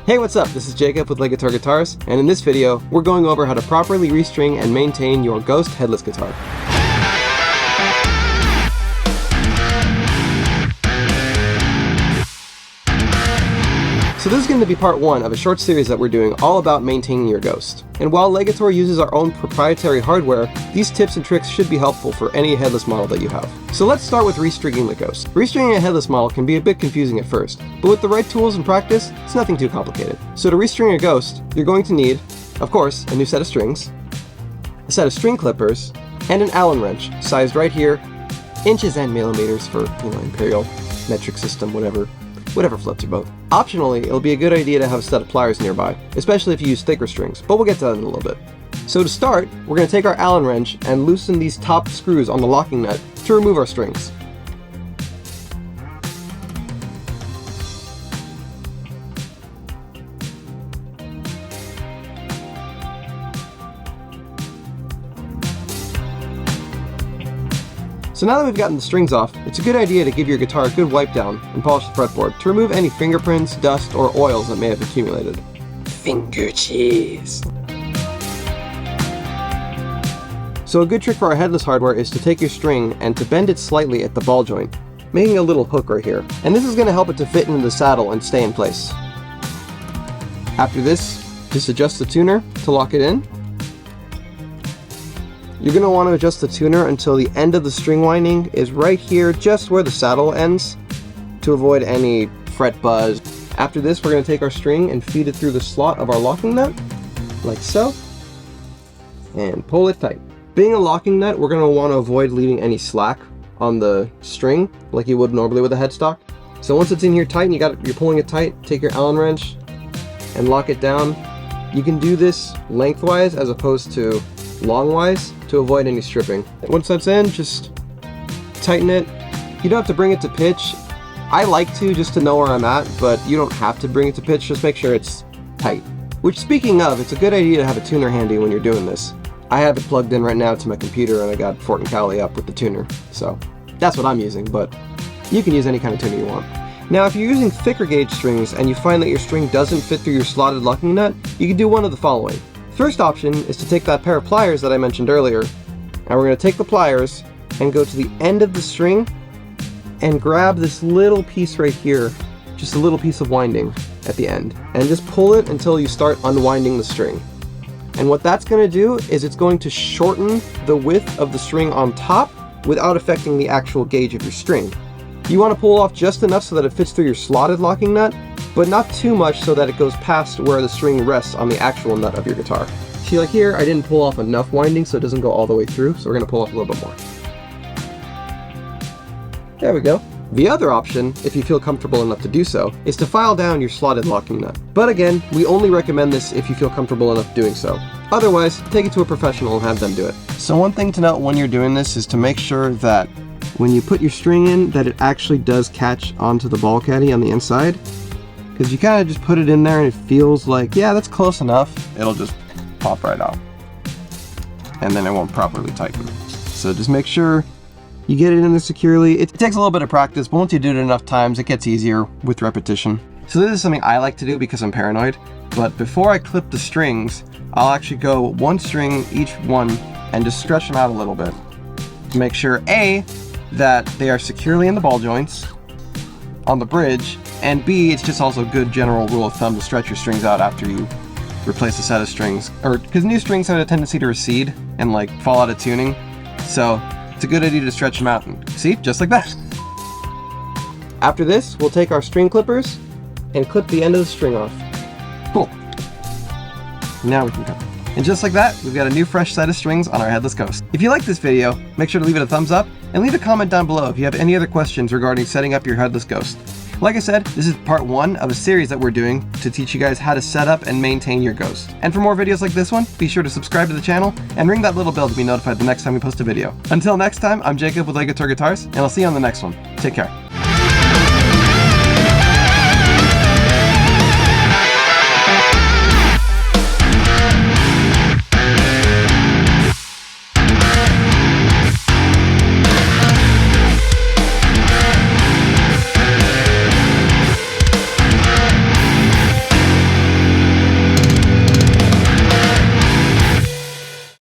Hey, what's up? This is Jacob with Legator Guitars, and in this video, we're going over how to properly restring and maintain your Ghost headless guitar. So this is going to be part one of a short series that we're doing all about maintaining your Ghost. And while Legator uses our own proprietary hardware, these tips and tricks should be helpful for any headless model that you have. So let's start with restringing the Ghost. Restringing a headless model can be a bit confusing at first, but with the right tools and practice, it's nothing too complicated. So to restring a Ghost, you're going to need, of course, a new set of strings, a set of string clippers, and an Allen wrench, sized right here, inches and millimeters for, imperial, metric system, whatever floats your boat. Optionally, it'll be a good idea to have a set of pliers nearby, especially if you use thicker strings, but we'll get to that in a little bit. So to start, we're going to take our Allen wrench and loosen these top screws on the locking nut to remove our strings. So now that we've gotten the strings off, it's a good idea to give your guitar a good wipe down and polish the fretboard to remove any fingerprints, dust, or oils that may have accumulated. Finger cheese! So a good trick for our headless hardware is to take your string and to bend it slightly at the ball joint, making a little hook right here. And this is going to help it to fit into the saddle and stay in place. After this, just adjust the tuner to lock it in. You're going to want to adjust the tuner until the end of the string winding is right here, just where the saddle ends, to avoid any fret buzz. After this, we're going to take our string and feed it through the slot of our locking nut, like so, and pull it tight. Being a locking nut, we're going to want to avoid leaving any slack on the string, like you would normally with a headstock. So once it's in here tight and you're pulling it tight, take your Allen wrench and lock it down. You can do this lengthwise as opposed to longwise to avoid any stripping. Once that's in, just tighten it. You don't have to bring it to pitch. I like to, just to know where I'm at, but you don't have to bring it to pitch, just make sure it's tight. Which, speaking of, it's a good idea to have a tuner handy when you're doing this. I have it plugged in right now to my computer and I got Fort and Cali up with the tuner, so that's what I'm using, but you can use any kind of tuner you want. Now, if you're using thicker gauge strings and you find that your string doesn't fit through your slotted locking nut, you can do one of the following. First option is to take that pair of pliers that I mentioned earlier, and we're going to take the pliers and go to the end of the string and grab this little piece right here, just a little piece of winding at the end, and just pull it until you start unwinding the string. And what that's going to do is it's going to shorten the width of the string on top without affecting the actual gauge of your string. You want to pull off just enough so that it fits through your slotted locking nut, but not too much so that it goes past where the string rests on the actual nut of your guitar. See, like here, I didn't pull off enough winding so it doesn't go all the way through, so we're going to pull off a little bit more. There we go. The other option, if you feel comfortable enough to do so, is to file down your slotted locking nut. But again, we only recommend this if you feel comfortable enough doing so. Otherwise, take it to a professional and have them do it. So one thing to note when you're doing this is to make sure that when you put your string in, that it actually does catch onto the ball caddy on the inside. Because you kind of just put it in there and it feels like, yeah, that's close enough. It'll just pop right out. And then it won't properly tighten. So just make sure you get it in there securely. It takes a little bit of practice, but once you do it enough times, it gets easier with repetition. So this is something I like to do because I'm paranoid. But before I clip the strings, I'll actually go one string each one and just stretch them out a little bit to make sure, A, that they are securely in the ball joints on the bridge, and B, it's just also a good general rule of thumb to stretch your strings out after you replace a set of strings, or because new strings have a tendency to recede and like fall out of tuning, so it's a good idea to stretch them out. And see, just like that. After this, we'll take our string clippers and clip the end of the string off. Cool. Now we can cut. And just like that, we've got a new fresh set of strings on our headless Ghost. If you like this video, make sure to leave it a thumbs up and leave a comment down below if you have any other questions regarding setting up your headless Ghost. Like I said, this is part one of a series that we're doing to teach you guys how to set up and maintain your Ghost. And for more videos like this one, be sure to subscribe to the channel and ring that little bell to be notified the next time we post a video. Until next time, I'm Jacob with Legator Guitars, and I'll see you on the next one. Take care.